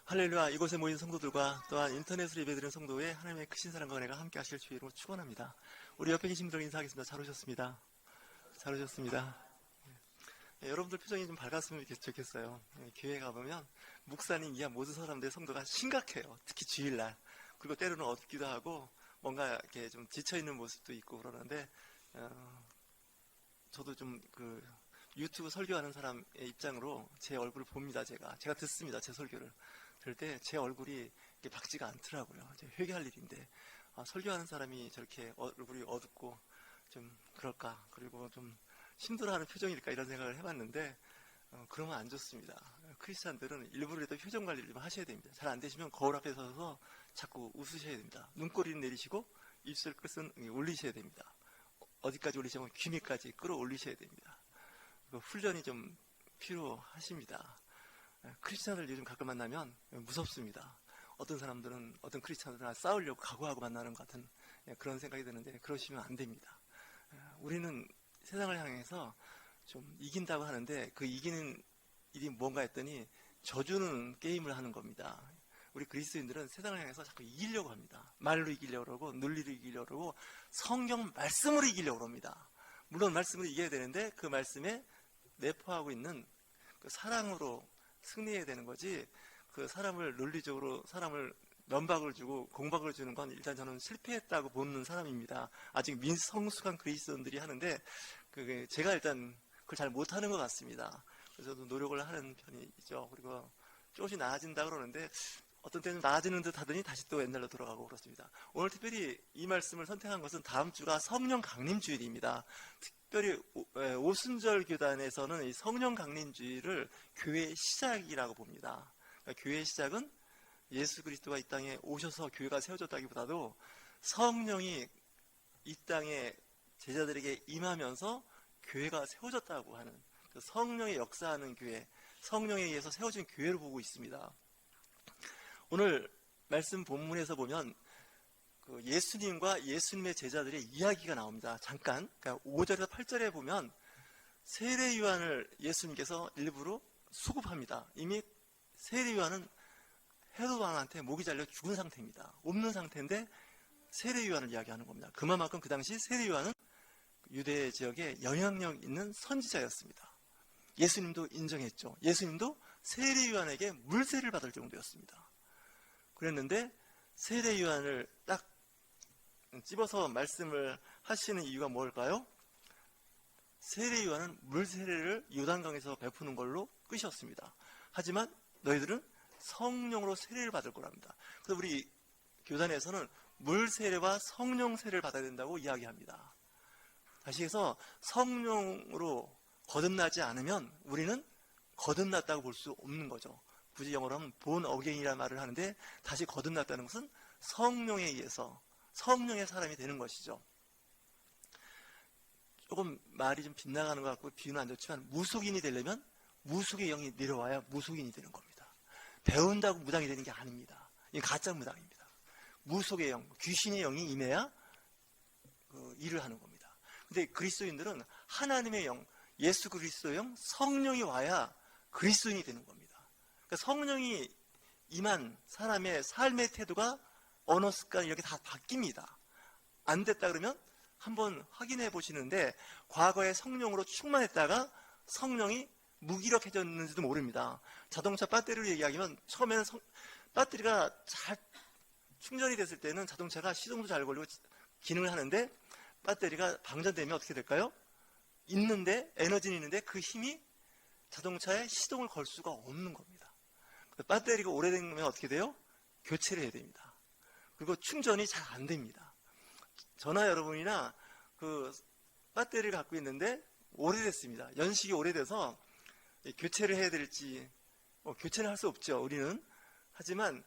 할렐루야. 이곳에 모인 성도들과 또한 인터넷으로 예배드리는 성도의 하나님의 크신 사랑과 은혜가 함께 하실 주의 이름으로 축원합니다. 우리 옆에 계신 분들 인사하겠습니다. 잘 오셨습니다. 잘 오셨습니다. 여러분들 표정이 좀 밝았으면 좋겠어요. 교회 가보면 목사님 이하 모든 사람들 성도가 심각해요. 특히 주일날. 그리고 때로는 어둡기도 하고 뭔가 이렇게 좀 지쳐있는 모습도 있고 그러는데 저도 좀 유튜브 설교하는 사람의 입장으로 제 얼굴을 봅니다. 제가 듣습니다. 제 설교를 그럴 때 제 얼굴이 이렇게 밝지가 않더라고요. 이제 회개할 일인데 설교하는 사람이 저렇게 얼굴이 어둡고 좀 그럴까, 그리고 좀 힘들어하는 표정일까 이런 생각을 해봤는데 그러면 안 좋습니다. 크리스찬들은 일부러라도 표정 관리를 좀 하셔야 됩니다. 잘 안 되시면 거울 앞에 서서 자꾸 웃으셔야 됩니다. 눈꼬리는 내리시고 입술 끝은 올리셔야 됩니다. 어디까지 올리시면 귀 밑까지 끌어올리셔야 됩니다. 훈련이 좀 필요하십니다. 크리스찬들 요즘 가끔 만나면 무섭습니다. 어떤 사람들은, 어떤 크리스찬들은 싸우려고 각오하고 만나는 것 같은 그런 생각이 드는데 그러시면 안 됩니다. 우리는 세상을 향해서 좀 이긴다고 하는데 그 이기는 일이 뭔가 했더니 져주는 게임을 하는 겁니다. 우리 그리스도인들은 세상을 향해서 자꾸 이기려고 합니다. 말로 이기려고 그러고 논리로 이기려고 그러고 성경 말씀으로 이기려고 합니다. 물론 말씀으로 이겨야 되는데 그 말씀에 내포하고 있는 그 사랑으로 승리해야 되는 거지, 그 사람을 논리적으로 사람을 면박을 주고 공박을 주는 건 일단 저는 실패했다고 보는 사람입니다. 아직 미성숙한 그리스도인들이 하는데 제가 일단 그걸 잘 못하는 것 같습니다. 그래서 저도 노력을 하는 편이죠. 그리고 조금씩 나아진다 그러는데 어떤 때는 나아지는 듯 하더니 다시 또 옛날로 돌아가고 그렇습니다. 오늘 특별히 이 말씀을 선택한 것은 다음 주가 성령 강림 주일입니다. 특별히 오순절 교단에서는 이 성령 강림 주일을 교회의 시작이라고 봅니다. 그러니까 교회의 시작은 예수 그리스도가 이 땅에 오셔서 교회가 세워졌다기보다도 성령이 이 땅에 제자들에게 임하면서 교회가 세워졌다고 하는, 그 성령의 역사하는 교회, 성령에 의해서 세워진 교회를 보고 있습니다. 오늘 말씀 본문에서 보면 예수님과 예수님의 제자들의 이야기가 나옵니다. 잠깐, 그러니까 5절에서 8절에 보면 세례 요한을 예수님께서 일부러 수급합니다. 이미 세례 요한은 헤롯 왕한테 목이 잘려 죽은 상태입니다. 없는 상태인데 세례 요한을 이야기하는 겁니다. 그만큼 그 당시 세례 요한은 유대 지역에 영향력 있는 선지자였습니다. 예수님도 인정했죠. 예수님도 세례 요한에게 물세를 받을 정도였습니다. 그랬는데 세례 요한을 딱 집어서 말씀을 하시는 이유가 뭘까요? 세례 요한은 물세례를 요단강에서 베푸는 걸로 끝이었습니다. 하지만 너희들은 성령으로 세례를 받을 거랍니다. 그래서 우리 교단에서는 물세례와 성령 세례를 받아야 된다고 이야기합니다. 다시 해서 성령으로 거듭나지 않으면 우리는 거듭났다고 볼 수 없는 거죠. 굳이 영어로 하면 born again이라는 말을 하는데 다시 거듭났다는 것은 성령에 의해서 성령의 사람이 되는 것이죠. 조금 말이 좀 빗나가는 것 같고 비유는 안 좋지만 무속인이 되려면 무속의 영이 내려와야 무속인이 되는 겁니다. 배운다고 무당이 되는 게 아닙니다. 이게 가짜 무당입니다. 무속의 영, 귀신의 영이 임해야 일을 하는 겁니다. 근데 그리스도인들은 하나님의 영, 예수 그리스도의 영, 성령이 와야 그리스도인이 되는 겁니다. 그러니까 성령이 임한 사람의 삶의 태도가 언어 습관 이렇게 다 바뀝니다. 안 됐다 그러면 한번 확인해 보시는데 과거에 성령으로 충만했다가 성령이 무기력해졌는지도 모릅니다. 자동차 배터리를 얘기하면 처음에는 배터리가 잘 충전이 됐을 때는 자동차가 시동도 잘 걸리고 기능을 하는데 배터리가 방전되면 어떻게 될까요? 에너지는 있는데 그 힘이 자동차에 시동을 걸 수가 없는 겁니다. 배터리가 오래되면 어떻게 돼요? 교체를 해야 됩니다. 그리고 충전이 잘 안 됩니다. 저나 여러분이나 배터리를 갖고 있는데 오래됐습니다. 연식이 오래돼서 교체를 해야 될지 교체는 할 수 없죠. 우리는. 하지만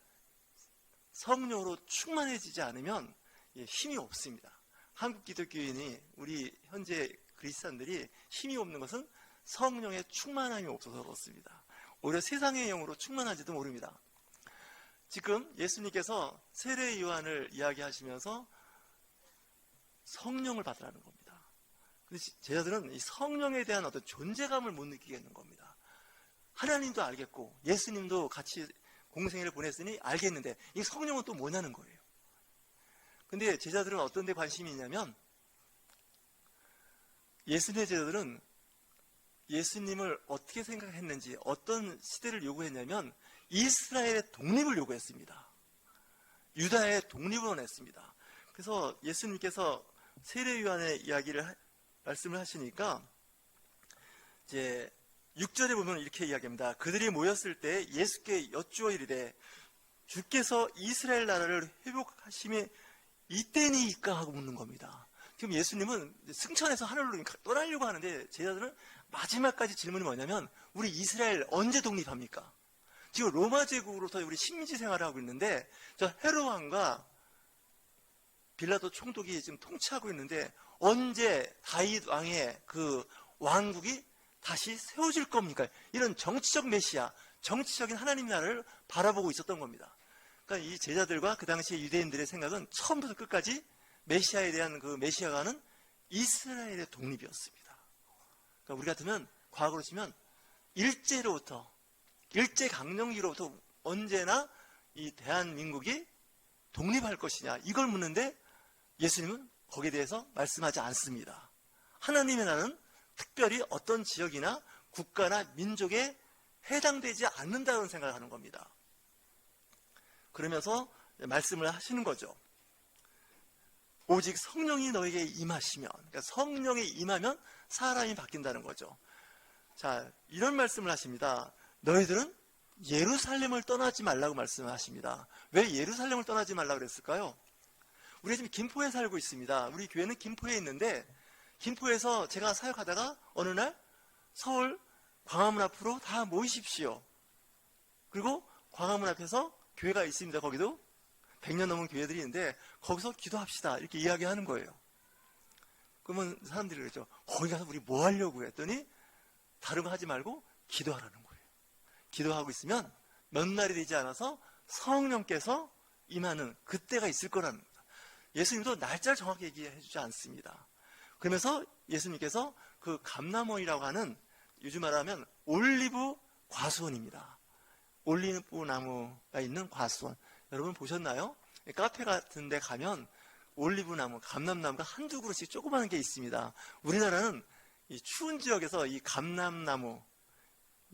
성령으로 충만해지지 않으면 힘이 없습니다. 한국 기독교인이 우리 현재 그리스도인들이 힘이 없는 것은 성령의 충만함이 없어서 그렇습니다. 오히려 세상의 영으로 충만한지도 모릅니다. 지금 예수님께서 세례 요한을 이야기하시면서 성령을 받으라는 겁니다. 근데 제자들은 이 성령에 대한 어떤 존재감을 못 느끼겠는 겁니다. 하나님도 알겠고 예수님도 같이 공생애를 보냈으니 알겠는데 이 성령은 또 뭐냐는 거예요. 근데 제자들은 어떤 데 관심이 있냐면, 예수님의 제자들은 예수님을 어떻게 생각했는지, 어떤 시대를 요구했냐면 이스라엘의 독립을 요구했습니다. 유다의 독립을 원했습니다. 그래서 예수님께서 세례요한의 이야기를 말씀을 하시니까 이제 6절에 보면 이렇게 이야기합니다. 그들이 모였을 때 예수께 여쭈어 이르되 주께서 이스라엘 나라를 회복하심이 이때니까 하고 묻는 겁니다. 지금 예수님은 승천해서 하늘로 떠나려고 하는데 제자들은 마지막까지 질문이 뭐냐면, 우리 이스라엘 언제 독립합니까? 지금 로마 제국으로서 우리 식민지 생활을 하고 있는데 저 헤롯 왕과 빌라도 총독이 지금 통치하고 있는데 언제 다윗 왕의 그 왕국이 다시 세워질 겁니까? 이런 정치적 메시아, 정치적인 하나님 나라를 바라보고 있었던 겁니다. 그러니까 이 제자들과 그 당시의 유대인들의 생각은 처음부터 끝까지 메시아에 대한 그 메시아가는 이스라엘의 독립이었습니다. 그러니까 우리 같으면 과거로 치면 일제강점기로부터 언제나 이 대한민국이 독립할 것이냐, 이걸 묻는데 예수님은 거기에 대해서 말씀하지 않습니다. 하나님의 나라는 특별히 어떤 지역이나 국가나 민족에 해당되지 않는다는 생각을 하는 겁니다. 그러면서 말씀을 하시는 거죠. 오직 성령이 너에게 임하시면, 그러니까 성령이 임하면 사람이 바뀐다는 거죠. 자, 이런 말씀을 하십니다. 너희들은 예루살렘을 떠나지 말라고 말씀을 하십니다. 왜 예루살렘을 떠나지 말라고 그랬을까요? 우리가 지금 김포에 살고 있습니다. 우리 교회는 김포에 있는데, 김포에서 제가 사역하다가 어느 날 서울 광화문 앞으로 다 모이십시오. 그리고 광화문 앞에서 교회가 있습니다. 거기도 100년 넘은 교회들이 있는데 거기서 기도합시다, 이렇게 이야기하는 거예요. 그러면 사람들이 그러죠. 거기 가서 우리 뭐 하려고 했더니 다른 거 하지 말고 기도하라는 거예요. 기도하고 있으면 몇 날이 되지 않아서 성령께서 임하는 그때가 있을 거라는 겁니다. 예수님도 날짜를 정확히 얘기해 주지 않습니다. 그러면서 예수님께서 그 감람원이라고 하는, 요즘 말하면 올리브 과수원입니다. 올리브 나무가 있는 과수원. 여러분 보셨나요? 카페 같은 데 가면 올리브 나무, 감람나무가 한두 그루씩 조그마한 게 있습니다. 우리나라는 이 추운 지역에서 이 감람나무,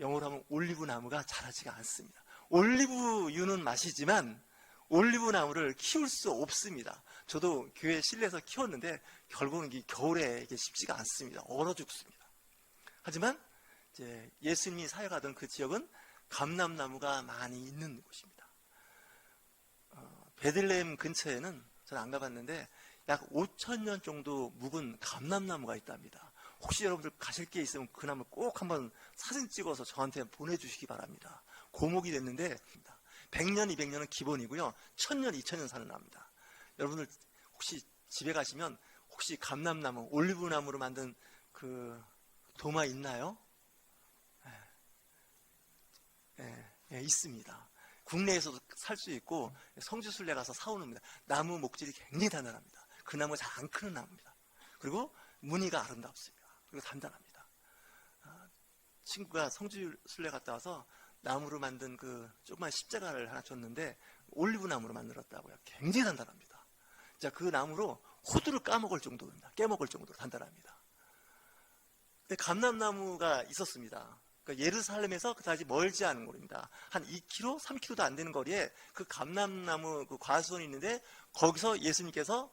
영어로 하면 올리브 나무가 자라지가 않습니다. 올리브유는 맛이지만 올리브 나무를 키울 수 없습니다. 저도 교회 실내에서 키웠는데 결국은 이 겨울에 이게 쉽지가 않습니다. 얼어 죽습니다. 하지만 이제 예수님이 사역하던 그 지역은 감람나무가 많이 있는 곳입니다. 베들레헴 근처에는 저는 안 가봤는데 약 5,000년 정도 묵은 감람나무가 있답니다. 혹시 여러분들 가실 게 있으면 그 나무 꼭 한번 사진 찍어서 저한테 보내주시기 바랍니다. 고목이 됐는데 100년, 200년은 기본이고요. 1000년, 2000년 사는 나무입니다. 여러분들 혹시 집에 가시면 혹시 감람나무, 올리브나무로 만든 그 도마 있나요? 있습니다. 국내에서도 살 수 있고 성지순례 가서 사오는 나무 목질이 굉장히 단단합니다. 그 나무가 잘 안 크는 나무입니다. 그리고 무늬가 아름답습니다. 그리고 단단합니다. 친구가 성지순례 갔다 와서 나무로 만든 그 조그만 십자가를 하나 줬는데 올리브 나무로 만들었다고요. 굉장히 단단합니다. 자, 그 나무로 호두를 깨먹을 정도로 단단합니다. 근데 감람나무가 있었습니다. 그러니까 예루살렘에서 그다지 멀지 않은 거리입니다. 한 2km, 3km도 안 되는 거리에 그 감람나무 그 과수원이 있는데 거기서 예수님께서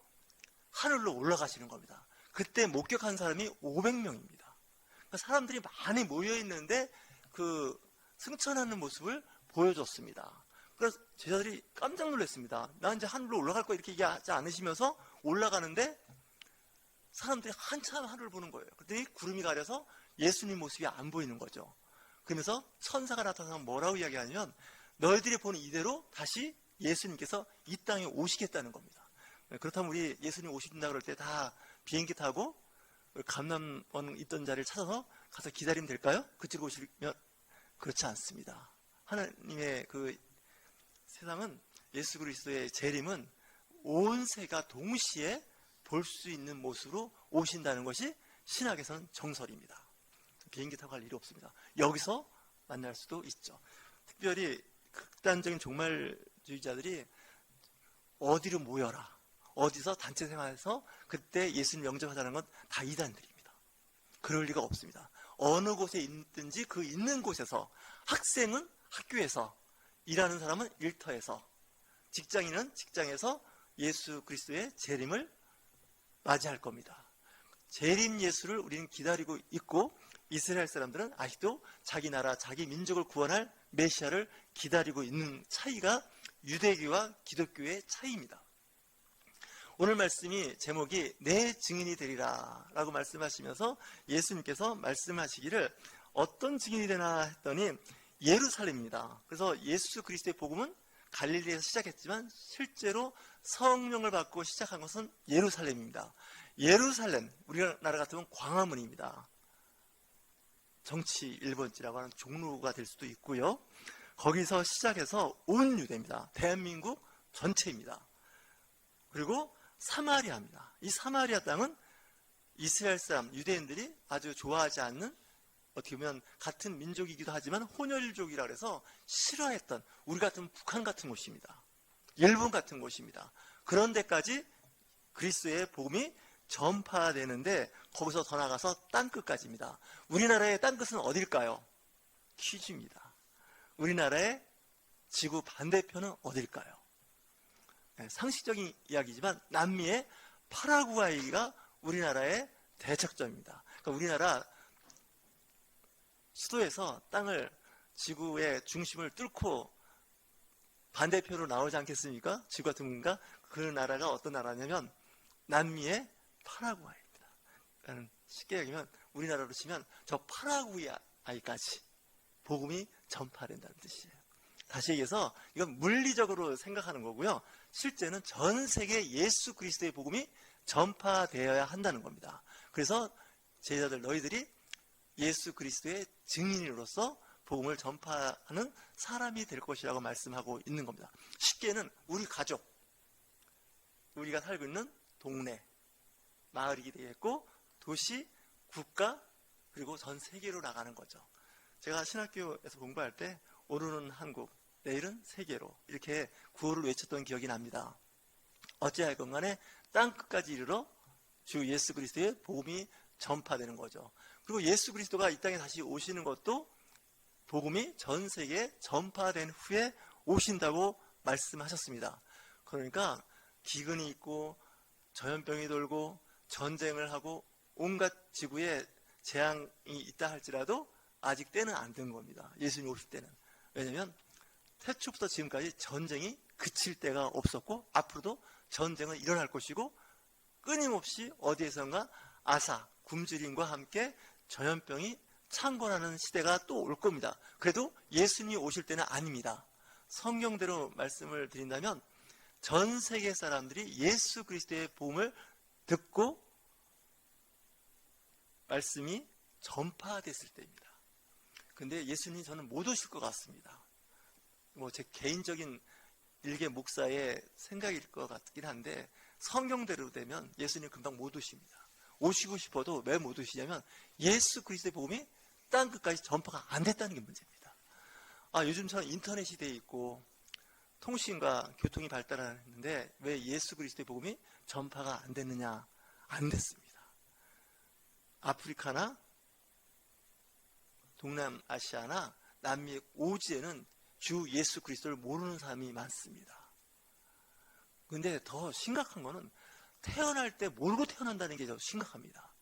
하늘로 올라가시는 겁니다. 그때 목격한 사람이 500명입니다. 그러니까 사람들이 많이 모여 있는데 그 승천하는 모습을 보여줬습니다. 그래서 제자들이 깜짝 놀랐습니다. 나 이제 하늘로 올라갈 거야 이렇게 얘기하지 않으시면서 올라가는데 사람들이 한참 하늘을 보는 거예요. 그랬더니 구름이 가려서 예수님 모습이 안 보이는 거죠. 그러면서 천사가 나타나서 뭐라고 이야기하냐면 너희들이 보는 이대로 다시 예수님께서 이 땅에 오시겠다는 겁니다. 그렇다면 우리 예수님 오신다 그럴 때 다 비행기 타고 감람원 있던 자리를 찾아서 가서 기다리면 될까요? 그쪽으로 오시면 그렇지 않습니다. 하나님의 그 세상은 예수 그리스도의 재림은 온 세가 동시에 볼 수 있는 모습으로 오신다는 것이 신학에서는 정설입니다. 비행기 타고 갈 일이 없습니다. 여기서 만날 수도 있죠. 특별히 극단적인 종말주의자들이 어디로 모여라, 어디서 단체 생활해서 그때 예수님 영접하자는 건 다 이단들입니다. 그럴 리가 없습니다. 어느 곳에 있든지 그 있는 곳에서, 학생은 학교에서, 일하는 사람은 일터에서, 직장인은 직장에서 예수 그리스도의 재림을 맞이할 겁니다. 재림 예수를 우리는 기다리고 있고, 이스라엘 사람들은 아직도 자기 나라, 자기 민족을 구원할 메시아를 기다리고 있는 차이가 유대교와 기독교의 차이입니다. 오늘 말씀이 제목이 내 증인이 되리라 라고 말씀하시면서 예수님께서 말씀하시기를 어떤 증인이 되나 했더니 예루살렘입니다. 그래서 예수 그리스도의 복음은 갈릴리에서 시작했지만 실제로 성령을 받고 시작한 것은 예루살렘입니다. 예루살렘, 우리나라 같으면 광화문입니다. 정치 1번지라고 하는 종로가 될 수도 있고요. 거기서 시작해서 온 유대입니다. 대한민국 전체입니다. 그리고 사마리아입니다. 이 사마리아 땅은 이스라엘 사람, 유대인들이 아주 좋아하지 않는, 어떻게 보면 같은 민족이기도 하지만 혼혈족이라 그래서 싫어했던, 우리 같은 북한 같은 곳입니다. 일본 같은 곳입니다. 그런 데까지 그리스도의 복음이 전파되는데, 거기서 더 나가서 땅끝까지입니다. 우리나라의 땅끝은 어딜까요? 퀴즈입니다. 우리나라의 지구 반대편은 어딜까요? 네, 상식적인 이야기지만 남미의 파라구아이가 우리나라의 대척점입니다. 그러니까 우리나라 수도에서 땅을, 지구의 중심을 뚫고 반대편으로 나오지 않겠습니까? 지구가 둥근가? 그 나라가 어떤 나라냐면 남미의 파라구아이입니다. 그러니까 쉽게 얘기하면 우리나라로 치면 저 파라구아이까지 복음이 전파된다는 뜻이에요. 다시 얘기해서 이건 물리적으로 생각하는 거고요. 실제는 전 세계 예수 그리스도의 복음이 전파되어야 한다는 겁니다. 그래서 제자들, 너희들이 예수 그리스도의 증인으로서 복음을 전파하는 사람이 될 것이라고 말씀하고 있는 겁니다. 쉽게는 우리 가족, 우리가 살고 있는 동네, 마을이 되겠고, 도시, 국가, 그리고 전 세계로 나가는 거죠. 제가 신학교에서 공부할 때 오늘은 한국, 내일은 세계로 이렇게 구호를 외쳤던 기억이 납니다. 어찌하여건 간에 땅끝까지 이르러 주 예수 그리스도의 복음이 전파되는 거죠. 그리고 예수 그리스도가 이 땅에 다시 오시는 것도 복음이 전 세계에 전파된 후에 오신다고 말씀하셨습니다. 그러니까 기근이 있고 전염병이 돌고 전쟁을 하고 온갖 지구에 재앙이 있다 할지라도 아직 때는 안 된 겁니다. 예수님이 오실 때는. 왜냐하면 태초부터 지금까지 전쟁이 그칠 때가 없었고, 앞으로도 전쟁은 일어날 것이고, 끊임없이 어디에선가 아사, 굶주림과 함께 전염병이 창궐하는 시대가 또 올 겁니다. 그래도 예수님이 오실 때는 아닙니다. 성경대로 말씀을 드린다면 전 세계 사람들이 예수 그리스도의 복음을 듣고 말씀이 전파됐을 때입니다. 근데 예수님이 저는 못 오실 것 같습니다. 제 개인적인 일개 목사의 생각일 것 같긴 한데, 성경대로 되면 예수님 금방 못 오십니다. 오시고 싶어도 왜 못 오시냐면 예수 그리스도의 복음이 땅끝까지 전파가 안 됐다는 게 문제입니다. 요즘처럼 인터넷 시대에 있고 통신과 교통이 발달하는데 왜 예수 그리스도의 복음이 전파가 안 됐느냐? 안 됐습니다. 아프리카나 동남아시아나 남미 오지에는 주 예수 그리스도를 모르는 사람이 많습니다. 근데 더 심각한 거는 태어날 때 모르고 태어난다는 게 더 심각합니다.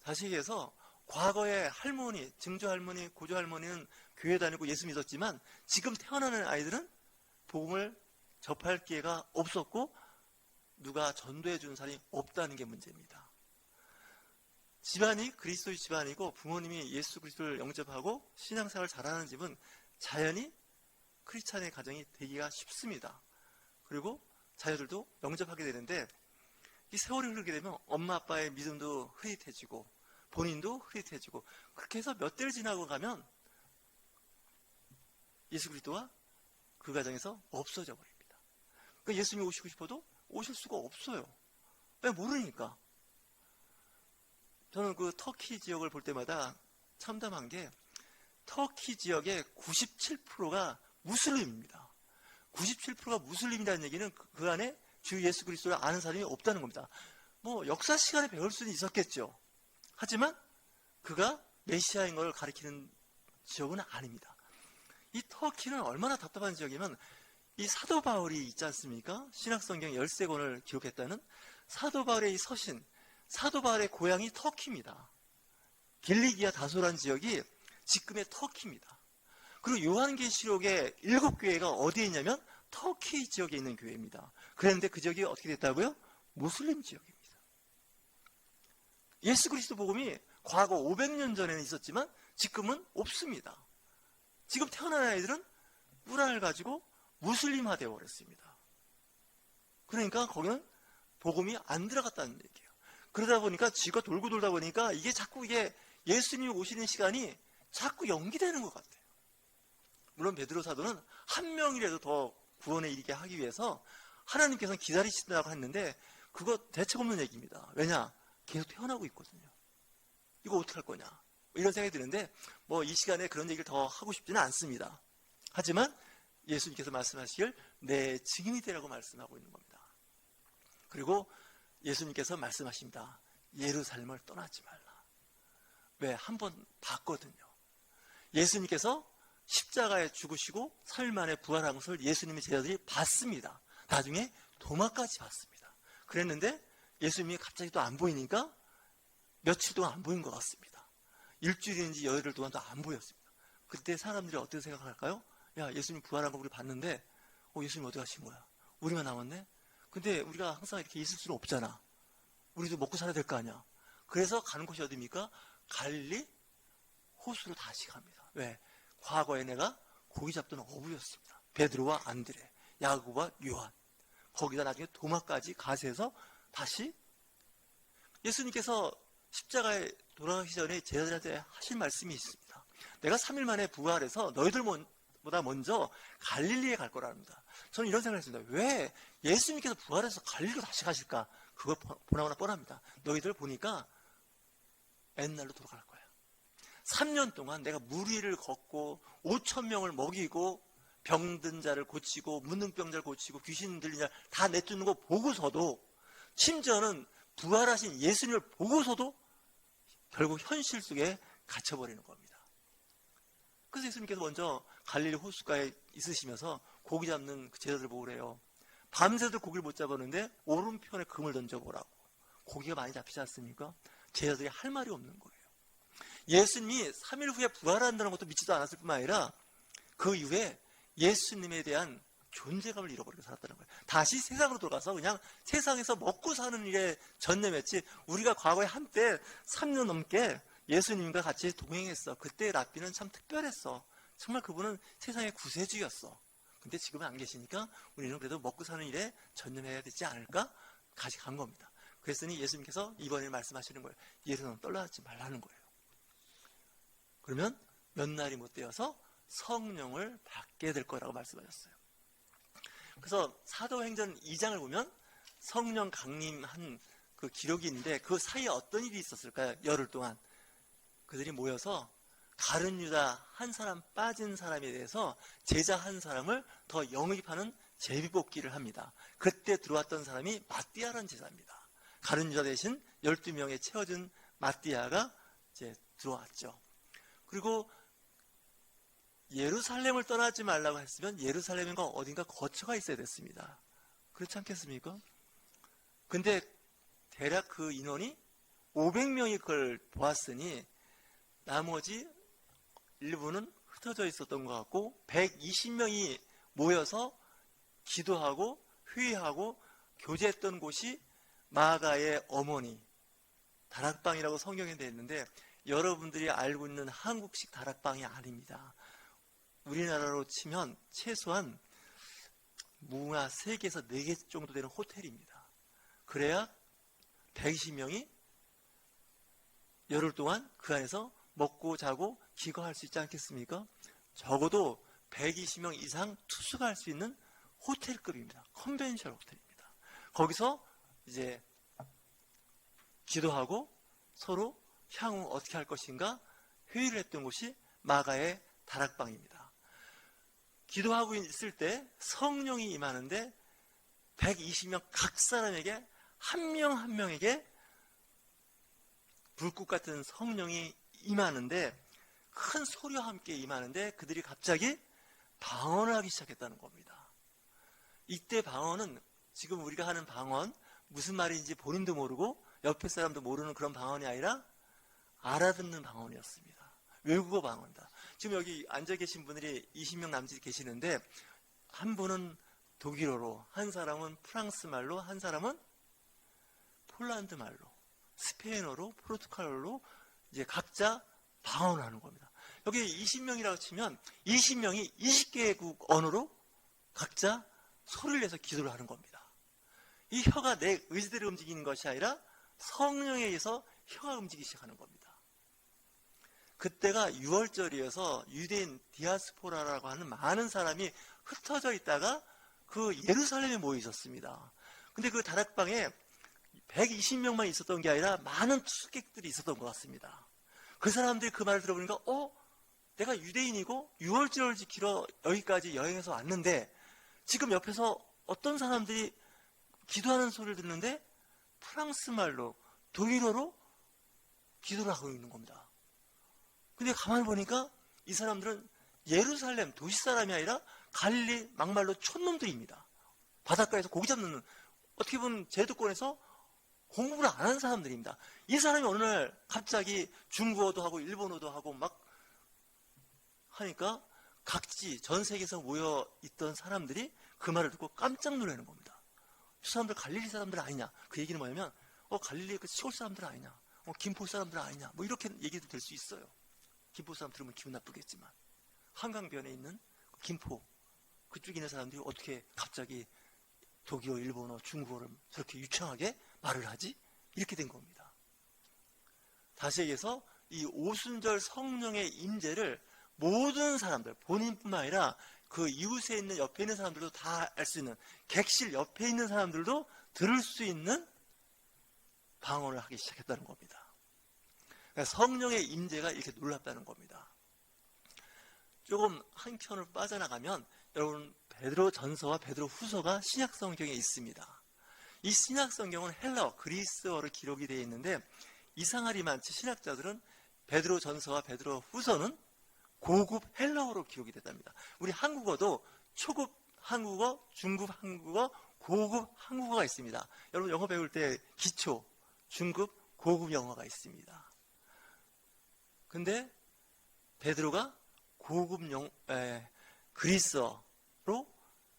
다시 얘기해서 과거에 할머니, 증조할머니, 고조할머니는 교회 다니고 예수 믿었지만 지금 태어나는 아이들은 복음을 접할 기회가 없었고 누가 전도해 준 사람이 없다는 게 문제입니다. 집안이 그리스도의 집안이고 부모님이 예수 그리스도를 영접하고 신앙생활을 잘하는 집은 자연히 크리스찬의 가정이 되기가 쉽습니다. 그리고 자녀들도 영접하게 되는데, 이 세월이 흐르게 되면 엄마 아빠의 믿음도 흐릿해지고 본인도 흐릿해지고, 그렇게 해서 몇 대를 지나고 가면 예수 그리스도가 그 가정에서 없어져 버립니다. 그러니까 예수님이 오시고 싶어도 오실 수가 없어요. 왜? 모르니까. 저는 그 터키 지역을 볼 때마다 참담한 게, 터키 지역의 97%가 무슬림입니다. 97%가 무슬림이라는 얘기는 그 안에 주 예수 그리스도를 아는 사람이 없다는 겁니다. 뭐 역사 시간에 배울 수는 있었겠죠. 하지만 그가 메시아인 걸 가리키는 지역은 아닙니다. 이 터키는 얼마나 답답한 지역이면 이 사도 바울이 있지 않습니까? 신약성경 13권을 기록했다는 사도 바울의 이 서신, 사도 바울의 고향이 터키입니다. 길리기아 다소란 지역이 지금의 터키입니다. 그리고 요한계시록의 7교회가 어디에 있냐면 터키 지역에 있는 교회입니다. 그런데 그 지역이 어떻게 됐다고요? 무슬림 지역입니다. 예수 그리스도 복음이 과거 500년 전에는 있었지만 지금은 없습니다. 지금 태어난 아이들은 꿀알을 가지고 무슬림화 되어 버렸습니다. 그러니까 거기는 복음이 안 들어갔다는 얘기예요. 그러다 보니까 쥐가 돌고 돌다 보니까 이게 자꾸 예수님이 오시는 시간이 자꾸 연기되는 것 같아요. 물론 베드로 사도는 한 명이라도 더 구원에 이르게 하기 위해서 하나님께서는 기다리신다고 했는데 그거 대책 없는 얘기입니다. 왜냐? 계속 태어나고 있거든요. 이거 어떻게 할 거냐? 이런 생각이 드는데 뭐 이 시간에 그런 얘기를 더 하고 싶지는 않습니다. 하지만 예수님께서 말씀하시길 내 증인이 되라고 말씀하고 있는 겁니다. 그리고 예수님께서 말씀하십니다. 예루살렘을 떠나지 말라. 왜? 한번 봤거든요. 예수님께서 십자가에 죽으시고 3일 만에 부활한 것을 예수님의 제자들이 봤습니다. 나중에 도마까지 봤습니다. 그랬는데 예수님이 갑자기 또 안 보이니까 며칠 동안 안 보인 것 같습니다. 일주일인지 열흘 동안도 안 보였습니다. 그때 사람들이 어떻게 생각할까요? 야, 예수님 부활한 거 우리 봤는데 예수님 어디 가신 거야? 우리만 남았네? 근데 우리가 항상 이렇게 있을 수는 없잖아. 우리도 먹고 살아야 될 거 아니야. 그래서 가는 곳이 어디입니까? 갈릴리 호수로 다시 갑니다. 왜? 과거에 내가 고기 잡던 어부였습니다. 베드로와 안드레, 야고보와 요한, 거기다 나중에 도마까지 가세해서 다시 예수님께서 십자가에 돌아가기 전에 제자들한테 하신 말씀이 있습니다. 내가 3일 만에 부활해서 너희들보다 먼저 갈릴리에 갈 거랍니다. 저는 이런 생각을 했습니다. 왜 예수님께서 부활해서 갈릴리로 다시 가실까? 그거 보나마나 뻔합니다. 너희들 보니까 옛날로 돌아갈 거야. 3년 동안 내가 물 위를 걷고 5,000명을 먹이고 병든 자를 고치고 문둥병자를 고치고 귀신 들린 자를 다 내쫓는 거 보고서도, 심지어는 부활하신 예수님을 보고서도 결국 현실 속에 갇혀버리는 겁니다. 그래서 예수님께서 먼저 갈릴리 호숫가에 있으시면서 고기 잡는 그 제자들 보고 그래요. 밤새도 고기를 못 잡았는데 오른편에 금을 던져보라고. 고기가 많이 잡히지 않습니까? 제자들이 할 말이 없는 거예요. 예수님이 3일 후에 부활한다는 것도 믿지도 않았을 뿐만 아니라 그 이후에 예수님에 대한 존재감을 잃어버리고 살았다는 거예요. 다시 세상으로 돌아가서 그냥 세상에서 먹고 사는 일에 전념했지, 우리가 과거에 한때 3년 넘게 예수님과 같이 동행했어. 그때 랍비는 참 특별했어. 정말 그분은 세상의 구세주였어. 근데 지금은 안 계시니까 우리는 그래도 먹고 사는 일에 전념해야 되지 않을까? 같이 간 겁니다. 그랬더니 예수님께서 이번에 말씀하시는 거예요. 예루살렘 떠나지 말라는 거예요. 그러면 몇 날이 못 되어서 성령을 받게 될 거라고 말씀하셨어요. 그래서 사도행전 2장을 보면 성령 강림한 그 기록이 있는데 그 사이에 어떤 일이 있었을까요? 열흘 동안 그들이 모여서 가룟 유다 한 사람 빠진 사람에 대해서 제자 한 사람을 더 영입하는 제비뽑기를 합니다. 그때 들어왔던 사람이 마띠아라는 제자입니다. 가룟 유다 대신 12명에 채워진 마띠아가 이제 들어왔죠. 그리고 예루살렘을 떠나지 말라고 했으면 예루살렘과 어딘가 거처가 있어야 됐습니다. 그렇지 않겠습니까? 근데 대략 그 인원이 500명이 그걸 보았으니 나머지 일부는 흩어져 있었던 것 같고 120명이 모여서 기도하고 회의하고 교제했던 곳이 마가의 어머니 다락방이라고 성경에 되어 있는데, 여러분들이 알고 있는 한국식 다락방이 아닙니다. 우리나라로 치면 최소한 무궁화 3개에서 4개 정도 되는 호텔입니다. 그래야 120명이 열흘 동안 그 안에서 먹고 자고 기거할 수 있지 않겠습니까? 적어도 120명 이상 투숙할 수 있는 호텔급입니다. 컨벤션 호텔입니다. 거기서 이제 기도하고 서로 향후 어떻게 할 것인가 회의를 했던 곳이 마가의 다락방입니다. 기도하고 있을 때 성령이 임하는데 120명 각 사람에게 한 명 한 명에게 불꽃 같은 성령이 임하는데 큰 소리와 함께 임하는데 그들이 갑자기 방언을 하기 시작했다는 겁니다. 이때 방언은 지금 우리가 하는 방언 무슨 말인지 본인도 모르고 옆에 사람도 모르는 그런 방언이 아니라 알아듣는 방언이었습니다. 외국어 방언이다. 지금 여기 앉아 계신 분들이 20명 남짓 계시는데 한 분은 독일어로, 한 사람은 프랑스 말로, 한 사람은 폴란드 말로, 스페인어로, 포르투갈어로 이제 각자 방언하는 겁니다. 여기 20명이라고 치면 20명이 20개국 언어로 각자 소리를 내서 기도를 하는 겁니다. 이 혀가 내 의지대로 움직이는 것이 아니라 성령에 의해서 혀가 움직이기 시작하는 겁니다. 그때가 6월절이어서 유대인 디아스포라라고 하는 많은 사람이 흩어져 있다가 그 예루살렘에 모여 있었습니다. 근데 그 다락방에 120명만 있었던 게 아니라 많은 투숙객들이 있었던 것 같습니다. 그 사람들이 그 말을 들어보니까 내가 유대인이고 6월절을 지키러 여기까지 여행해서 왔는데 지금 옆에서 어떤 사람들이 기도하는 소리를 듣는데 프랑스 말로 독일어로 기도를 하고 있는 겁니다. 근데 가만히 보니까 이 사람들은 예루살렘 도시 사람이 아니라 갈릴리 막말로 촌놈들입니다. 바닷가에서 고기 잡는, 어떻게 보면 제도권에서 공부를 안 하는 사람들입니다. 이 사람이 어느 날 갑자기 중국어도 하고 일본어도 하고 막 하니까 각지 전 세계에서 모여 있던 사람들이 그 말을 듣고 깜짝 놀라는 겁니다. 이 사람들 갈릴리 사람들 아니냐? 그 얘기는 뭐냐면 갈릴리 그 시골 사람들 아니냐? 김포 사람들 아니냐? 뭐 이렇게 얘기도 될 수 있어요. 김포 사람 들으면 기분 나쁘겠지만 한강변에 있는 김포 그쪽에 있는 사람들이 어떻게 갑자기 독일어, 일본어, 중국어를 저렇게 유창하게 말을 하지? 이렇게 된 겁니다. 다시 얘기해서 이 오순절 성령의 임재를 모든 사람들, 본인뿐만 아니라 그 이웃에 있는 옆에 있는 사람들도 다 알 수 있는, 객실 옆에 있는 사람들도 들을 수 있는 방언을 하기 시작했다는 겁니다. 그러니까 성령의 임재가 이렇게 놀랍다는 겁니다. 조금 한편으로 빠져나가면 여러분 베드로 전서와 베드로 후서가 신약 성경에 있습니다. 이 신약 성경은 헬라어, 그리스어로 기록이 되어 있는데 이상하리 많지 신학자들은 베드로 전서와 베드로 후서는 고급 헬라어로 기록이 됐답니다. 우리 한국어도 초급 한국어, 중급 한국어, 고급 한국어가 있습니다. 여러분 영어 배울 때 기초, 중급, 고급 영어가 있습니다. 근데 베드로가 고급 그리스어로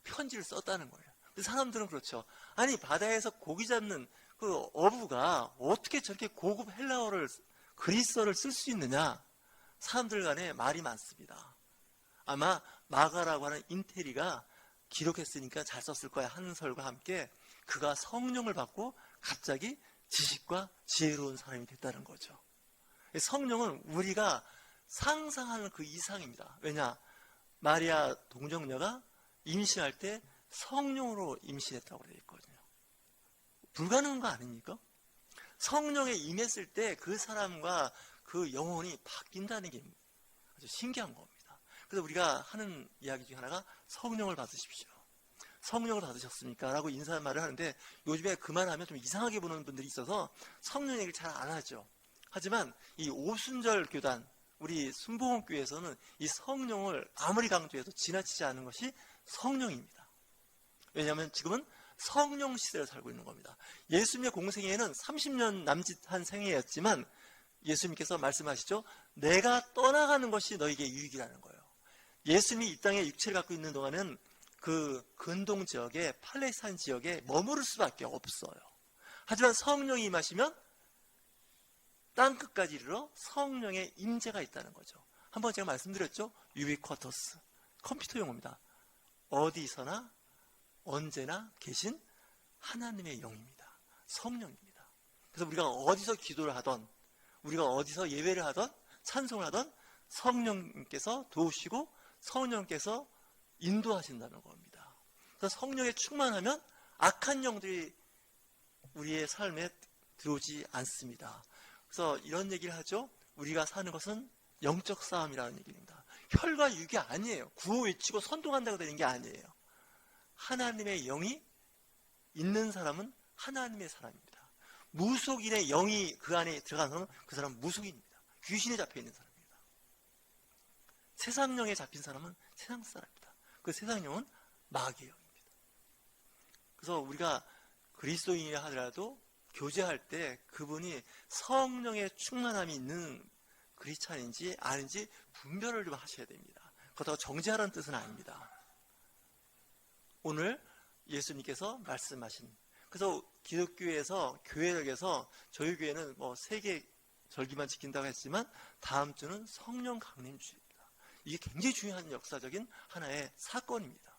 편지를 썼다는 거예요. 사람들은 그렇죠. 아니 바다에서 고기 잡는 그 어부가 어떻게 저렇게 고급 헬라어를 그리스어를 쓸 수 있느냐? 사람들 간에 말이 많습니다. 아마 마가라고 하는 인테리가 기록했으니까 잘 썼을 거야 하는 설과 함께 그가 성령을 받고 갑자기 지식과 지혜로운 사람이 됐다는 거죠. 성령은 우리가 상상하는 그 이상입니다. 왜냐? 마리아 동정녀가 임신할 때 성령으로 임신했다고 되어 있거든요. 불가능한 거 아닙니까? 성령에 임했을 때 그 사람과 그 영혼이 바뀐다는 게 아주 신기한 겁니다. 그래서 우리가 하는 이야기 중에 하나가 성령을 받으십시오. 성령을 받으셨습니까? 라고 인사말을 하는데 요즘에 그 말하면 좀 이상하게 보는 분들이 있어서 성령 얘기를 잘 안 하죠. 하지만 이 오순절 교단, 우리 순복음교회에서는 이 성령을 아무리 강조해도 지나치지 않은 것이 성령입니다. 왜냐하면 지금은 성령 시대를 살고 있는 겁니다. 예수님의 공생애는 30년 남짓한 생애였지만 예수님께서 말씀하시죠. 내가 떠나가는 것이 너에게 유익이라는 거예요. 예수님이 이 땅에 육체를 갖고 있는 동안은 그 근동 지역에 팔레스타인 지역에 머무를 수밖에 없어요. 하지만 성령이 임하시면 땅끝까지 이르러 성령의 임재가 있다는 거죠. 한번 제가 말씀드렸죠. 유비쿼터스, 컴퓨터 용어입니다. 어디서나 언제나 계신 하나님의 영입니다. 성령입니다. 그래서 우리가 어디서 기도를 하던, 우리가 어디서 예배를 하던, 찬송을 하던 성령께서 도우시고 성령께서 인도하신다는 겁니다. 그래서 성령에 충만하면 악한 영들이 우리의 삶에 들어오지 않습니다. 그래서 이런 얘기를 하죠. 우리가 사는 것은 영적 싸움이라는 얘기입니다. 혈과 육이 아니에요. 구호 외치고 선동한다고 되는 게 아니에요. 하나님의 영이 있는 사람은 하나님의 사람입니다. 무속인의 영이 그 안에 들어간 사람은 그 사람은 무속인입니다. 귀신에 잡혀있는 사람입니다. 세상 영에 잡힌 사람은 세상 사람입니다. 그 세상 영은 마귀의 영입니다. 그래서 우리가 그리스도인이라 하더라도 교제할 때 그분이 성령의 충만함이 있는 크리스찬인지 아닌지 분별을 좀 하셔야 됩니다. 그렇다고 정죄하라는 뜻은 아닙니다. 오늘 예수님께서 말씀하신, 그래서 기독교에서 교회력에서 저희 교회는 뭐 3개 절기만 지킨다고 했지만 다음 주는 성령 강림주입니다. 이게 굉장히 중요한 역사적인 하나의 사건입니다.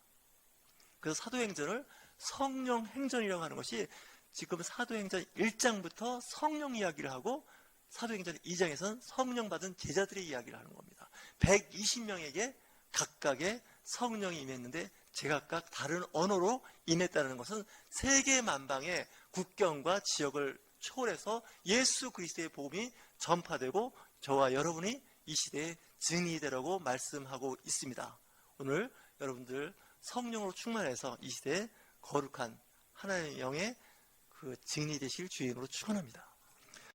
그래서 사도행전을 성령 행전이라고 하는 것이 지금 사도행전 1장부터 성령 이야기를 하고 사도행전 2장에서는 성령 받은 제자들의 이야기를 하는 겁니다. 120명에게 각각의 성령이 임했는데 제각각 다른 언어로 임했다는 것은 세계 만방의 국경과 지역을 초월해서 예수 그리스도의 복음이 전파되고 저와 여러분이 이 시대의 증인이 되라고 말씀하고 있습니다. 오늘 여러분들 성령으로 충만해서 이 시대에 거룩한 하나님의 영의 그 증인이 되실 주임으로 축원합니다.